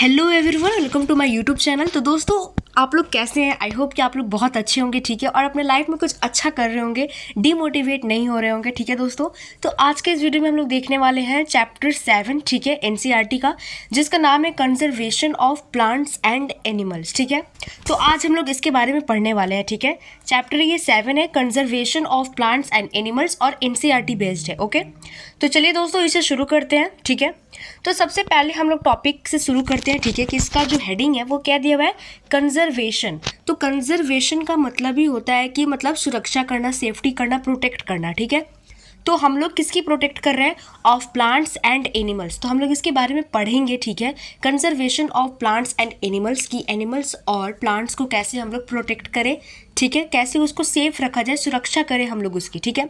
Hello everyone, welcome to my YouTube channel. तो दोस्तों, आप लोग कैसे हैं? आई होप कि आप लोग बहुत अच्छे होंगे, ठीक है, और अपने लाइफ में कुछ अच्छा कर रहे होंगे, डीमोटिवेट नहीं हो रहे होंगे, ठीक है दोस्तों। तो आज के इस वीडियो में हम लोग देखने वाले हैं चैप्टर 7, ठीक है, एनसीईआरटी का, जिसका नाम है conservation of plants and animals, ठीक है। तो आज हम लोग इसके बारे में पढ़ने वाले हैं, ठीक है। चैप्टर ये 7 है, conservation of plants and animals, और एनसीईआरटी बेस्ड है, ओके। तो चलिए दोस्तों, इसे शुरू करते हैं, ठीक है। तो सबसे पहले हम लोग टॉपिक से शुरू करते हैं, ठीक है, कि इसका जो हेडिंग है वो क्या दिया हुआ है, कंजर्वेशन। तो कंजर्वेशन का मतलब ही होता है कि मतलब सुरक्षा करना, सेफ्टी करना, प्रोटेक्ट करना, ठीक है। तो हम लोग किसकी प्रोटेक्ट कर रहे हैं? Of plants and animals. तो हम लोग इसके बारे में पढ़ेंगे, ठीक है, conservation of plants and animals की, एनिमल्स और प्लांट्स को कैसे हम लोग प्रोटेक्ट करें, ठीक है, कैसे उसको सेफ रखा जाए, सुरक्षा करें हम लोग उसकी, ठीक है।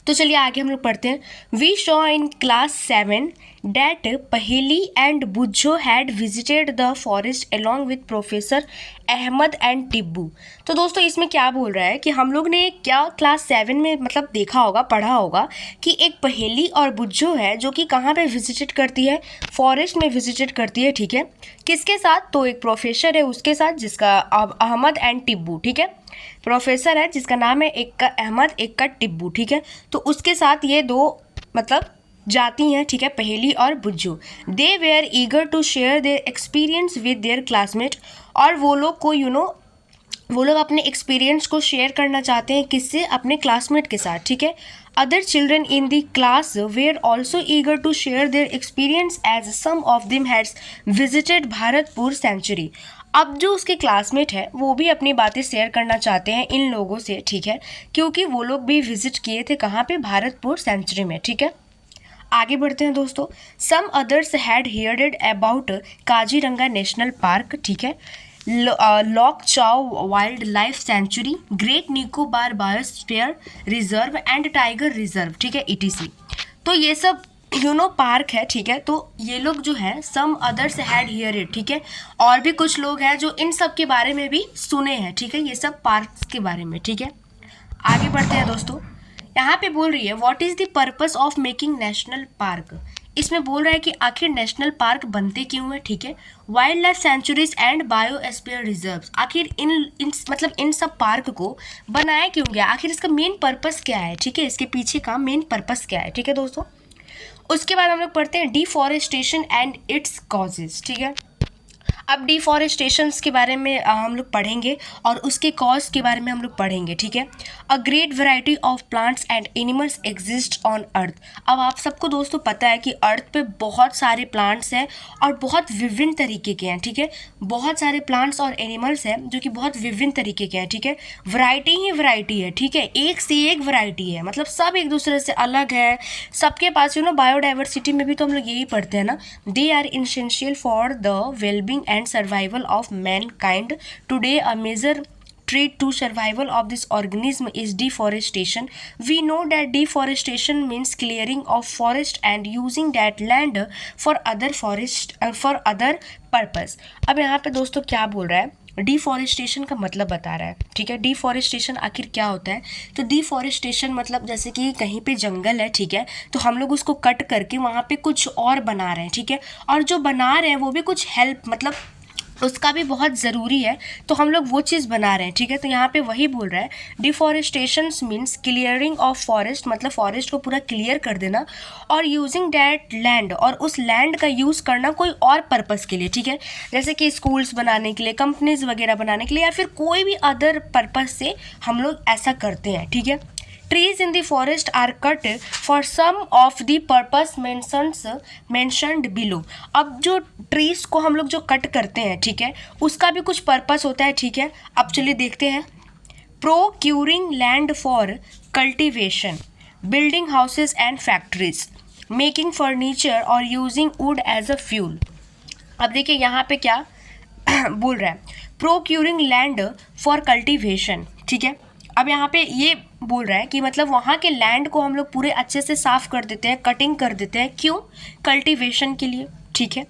तो चलिए आगे हम लोग पढ़ते हैं। We saw in class 7 that Paheli and Bujjo had visited the forest along with professor Ahmad and Tibbu. तो दोस्तों, इसमें क्या बोल रहा है कि हम लोग ने क्या क्लास 7 में मतलब देखा होगा, पढ़ा होगा कि एक पहेली और बुज्जो है जो कि कहाँ पे विजिटेड करती है, फॉरेस्ट में विजिटेड करती है, ठीक है। किसके साथ? तो एक प्रोफेसर है उसके साथ जिसका अहमद एंड टिब्बू, ठीक है। प्रोफेसर है जिसका नाम है, एक का अहमद एक का टिब्बू, ठीक है। तो उसके साथ ये दो मतलब जाती हैं, ठीक है, पहेली और Bujjo. They were eager to share their experience with their classmate. और वो लोग को वो लोग अपने एक्सपीरियंस को शेयर करना चाहते हैं, किससे? अपने क्लासमेट के साथ, ठीक है। Other children in the class were also eager to share their experience as some of them had visited Bharatpur sanctuary. अब जो उसके क्लासमेट है वो भी अपनी बातें शेयर करना चाहते हैं इन लोगों से, ठीक है, क्योंकि वो लोग भी विजिट किए थे कहाँ पे? भारतपुर सेंचुरी में, ठीक है। आगे बढ़ते हैं दोस्तों। Some others had heard about Kaziranga national park, ठीक है, Lokchao wild life sanctuary, great Nicobar biosphere reserve and tiger reserve, ठीक है, ईटीसी। तो ये सब पार्क है, ठीक है। तो ये लोग जो है some others had hear it, ठीक है, और भी कुछ लोग हैं जो इन सब के बारे में भी सुने हैं, ठीक है, ये सब पार्क्स के बारे में, ठीक है। आगे बढ़ते हैं दोस्तों। यहाँ पे बोल रही है what is the purpose of making national park. इसमें बोल रहा है कि आखिर नेशनल पार्क बनते क्यों है, ठीक है। Wild life sanctuaries and biosphere reserves, आखिर इन सब पार्क को बनाया क्यों गया, आखिर इसका मेन पर्पस क्या है, ठीक है, इसके पीछे का मेन पर्पस क्या है, ठीक है दोस्तों। उसके बाद हम लोग पढ़ते हैं डिफॉरेस्टेशन एंड इट्स कॉजेज, ठीक है। अब डिफॉरेस्टेशन के बारे में हम लोग पढ़ेंगे और उसके कॉज के बारे में हम लोग पढ़ेंगे, ठीक है। A great variety of plants and animals exist on earth. अब आप सबको दोस्तों पता है कि अर्थ पे बहुत सारे प्लांट्स हैं और बहुत विभिन्न तरीके के हैं, ठीक है। बहुत सारे प्लांट्स और एनिमल्स हैं जो कि बहुत विभिन्न तरीके के हैं, ठीक है। वैरायटी ही वैरायटी है, ठीक है, एक से एक वैरायटी है, मतलब सब एक दूसरे से अलग है, सबके पास बायोडाइवर्सिटी में भी तो हम लोग यही पढ़ते हैं ना। They are essential for the wellbeing and survival of mankind. Today a major threat to survival of this organism is deforestation. We know that deforestation means clearing of forest and using that land for other purpose. अब यहाँ पे दोस्तों क्या बोल रहा है, deforestation का मतलब बता रहा है, ठीक है। डिफॉरेस्टेशन आखिर क्या होता है? तो डिफॉरेस्टेशन मतलब जैसे कि कहीं पे जंगल है, ठीक है, तो हम लोग उसको कट करके वहाँ पे कुछ और बना रहे हैं, ठीक है, और जो बना रहे हैं वो भी कुछ हेल्प मतलब उसका भी बहुत ज़रूरी है, तो हम लोग वो चीज़ बना रहे हैं, ठीक है। तो यहाँ पे वही बोल रहा है deforestation means clearing of forest, मतलब फॉरेस्ट को पूरा क्लियर कर देना, और यूजिंग डैट लैंड, और उस लैंड का यूज़ करना कोई और पर्पज़ के लिए, ठीक है, जैसे कि स्कूल्स बनाने के लिए, कंपनीज वगैरह बनाने के लिए, या फिर कोई भी अदर पर्पज़ से हम लोग ऐसा करते हैं, ठीक है। Trees in the forest are cut for some of the purpose mentioned below. अब जो ट्रीज को हम लोग जो कट करते हैं, ठीक है, उसका भी कुछ पर्पस होता है, ठीक है। अब चलिए देखते हैं। Procuring land for cultivation, building houses and factories, making furniture और using wood as a fuel. अब देखिए यहाँ पे क्या बोल रहा है, प्रोक्यूरिंग लैंड फॉर कल्टिवेशन, ठीक है। अब यहाँ पे ये बोल रहा है कि मतलब वहाँ के लैंड को हम लोग पूरे अच्छे से साफ कर देते हैं, कटिंग कर देते हैं, क्यों? कल्टीवेशन के लिए, ठीक है।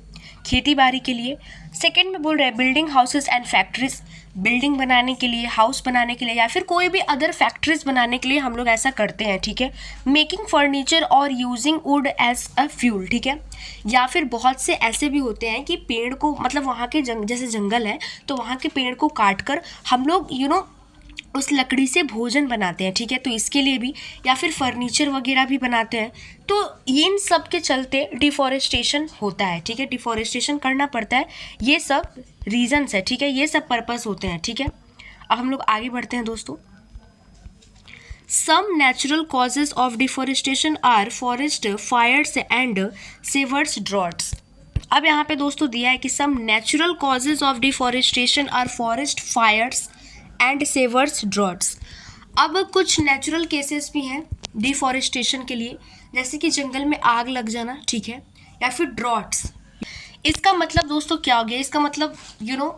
खेती बाड़ी के लिए। सेकेंड में बोल रहे हैं building houses and factories, building बनाने के लिए, हाउस बनाने के लिए या फिर कोई भी अदर फैक्ट्रीज बनाने के लिए हम लोग ऐसा करते हैं, ठीक है। मेकिंग फर्नीचर और using wood as a fuel, ठीक है। या फिर बहुत से ऐसे भी होते हैं कि पेड़ को मतलब वहाँ के जैसे जंगल है तो वहाँ के पेड़ को काट कर हम लोग उस लकड़ी से भोजन बनाते हैं, ठीक है। तो इसके लिए भी या फिर फर्नीचर वगैरह भी बनाते हैं। तो इन सब के चलते डिफॉरेस्टेशन होता है, ठीक है। डिफॉरेस्टेशन करना पड़ता है, ये सब रीजंस है, ठीक है। ये सब पर्पस होते हैं, ठीक है। अब हम लोग आगे बढ़ते हैं दोस्तों। Some natural causes of deforestation are forest fires and severe droughts. अब यहाँ पे दोस्तों दिया है कि some natural causes of deforestation are forest fires and severe droughts. अब कुछ नेचुरल केसेस भी हैं डिफॉरेस्टेशन के लिए, जैसे कि जंगल में आग लग जाना, ठीक है, या फिर ड्रॉट्स। इसका मतलब दोस्तों क्या हो गया, इसका मतलब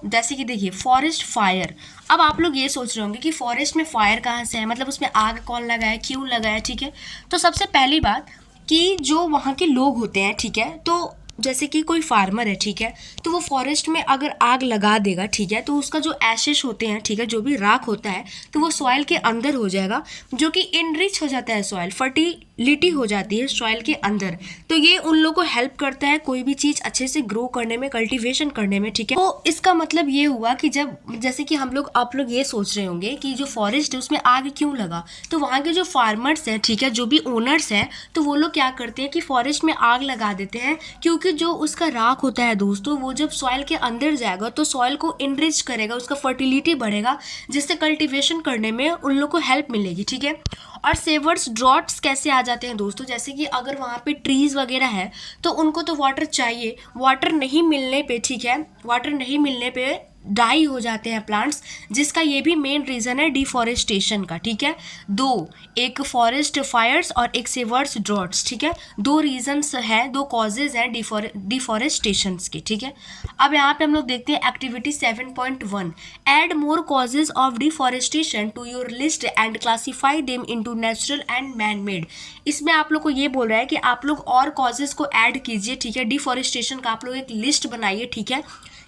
जैसे कि देखिए फॉरेस्ट फायर। अब आप लोग ये सोच रहे होंगे कि फॉरेस्ट में फायर कहाँ से है, मतलब उसमें आग कौन लगाया, क्यों लगाया, ठीक है। तो सबसे पहली बात कि जो वहाँ के लोग होते हैं, ठीक है, तो जैसे कि कोई फार्मर है, ठीक है, तो वो फॉरेस्ट में अगर आग लगा देगा, ठीक है, तो उसका जो एशेस होते हैं, ठीक है, जो भी राख होता है तो वो सॉइल के अंदर हो जाएगा, जो कि इनरिच हो जाता है सॉइल, फर्टिलिटी हो जाती है सॉइल के अंदर। तो ये उन लोगों को हेल्प करता है कोई भी चीज़ अच्छे से ग्रो करने में, कल्टिवेशन करने में, ठीक है। तो इसका मतलब ये हुआ कि जब जैसे कि आप लोग ये सोच रहे होंगे कि जो फॉरेस्ट है उसमें आग क्यों लगा, तो वहाँ के जो फार्मर्स हैं, ठीक है, जो भी ओनर्स हैं, तो वो लोग क्या करते हैं कि फॉरेस्ट में आग लगा देते हैं, क्योंकि जो उसका राख होता है दोस्तों, वो जब सॉइल के अंदर जाएगा तो सॉइल को इनरिच करेगा, उसका फर्टिलिटी बढ़ेगा, जिससे कल्टिवेशन करने में उन लोग को हेल्प मिलेगी, ठीक है। और सेवर्स ड्रॉट्स कैसे आ जाते हैं दोस्तों, जैसे कि अगर वहाँ पे ट्रीज वगैरह है तो उनको तो वाटर चाहिए, वाटर नहीं मिलने पे, ठीक है, वाटर नहीं मिलने पे डाई हो जाते हैं प्लांट्स, जिसका ये भी मेन रीज़न है डिफॉरेस्टेशन का, ठीक है। दो, एक फॉरेस्ट फायर्स और एक सेवर्स ड्रॉट्स, ठीक है, दो रीजंस हैं, दो कॉजेज हैं डिफॉरेस्टेशंस के, ठीक है। अब यहाँ पे हम लोग देखते हैं activity 7.1, add more causes of deforestation to your list and classify them into natural and man made. इसमें आप लोग को ये बोल रहा है कि आप लोग और कॉजेज को ऐड कीजिए, ठीक है, डिफॉरेस्टेशन का आप लोग एक लिस्ट बनाइए, ठीक है।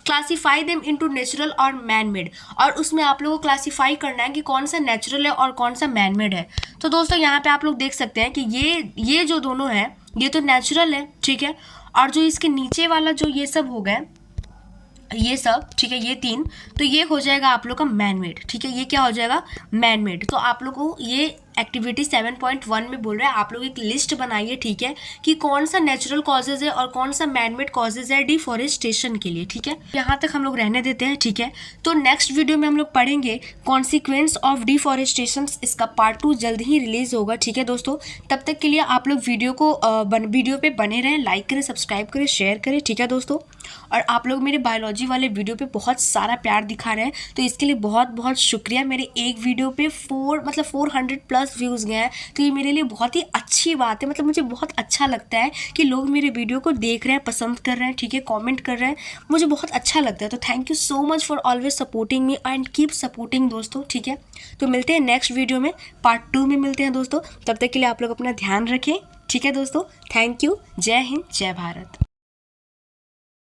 क्लासीफाई देम इनटू नेचुरल और मैन मेड, और उसमें आप लोगों को क्लासीफाई करना है कि कौन सा नेचुरल है और कौन सा मैन मेड है। तो दोस्तों यहाँ पे आप लोग देख सकते हैं कि ये जो दोनों है ये तो नेचुरल है, ठीक है, और जो इसके नीचे वाला जो ये सब हो गए, ये सब, ठीक है, ये तीन, तो ये हो जाएगा आप लोग का मैन मेड, ठीक है, ये क्या हो जाएगा, मैन मेड। तो आप लोग को ये एक्टिविटी 7.1 में बोल रहा है आप लोग एक लिस्ट बनाइए, ठीक है, कि कौन सा नेचुरल कॉजेज है और कौन सा मैनमेड कॉजेज है डिफॉरेस्टेशन के लिए, ठीक है। यहाँ तक हम लोग रहने देते हैं, ठीक है। तो नेक्स्ट वीडियो में हम लोग पढ़ेंगे कॉन्सिक्वेंस ऑफ डिफॉरेस्टेशन, इसका पार्ट 2 जल्द ही रिलीज होगा, ठीक है दोस्तों। तब तक के लिए आप लोग वीडियो पे बने रहें, लाइक करें, सब्सक्राइब करें, शेयर करें, ठीक है दोस्तों। और आप लोग मेरे बायोलॉजी वाले वीडियो पे बहुत सारा प्यार दिखा रहे हैं, तो इसके लिए बहुत बहुत शुक्रिया। मेरे एक वीडियो पे 400+ व्यूज़ गए हैं, तो ये मेरे लिए बहुत ही अच्छी बात है, मतलब मुझे बहुत अच्छा लगता है कि लोग मेरे वीडियो को देख रहे हैं, पसंद कर रहे हैं, ठीक है, कमेंट कर रहे हैं, मुझे बहुत अच्छा लगता है। तो thank you so much for always supporting me and keep supporting दोस्तों, ठीक है। तो मिलते हैं नेक्स्ट वीडियो में, पार्ट 2 में मिलते हैं दोस्तों। तब तक के लिए आप लोग अपना ध्यान रखें, ठीक है दोस्तों। थैंक यू, जय हिंद, जय भारत।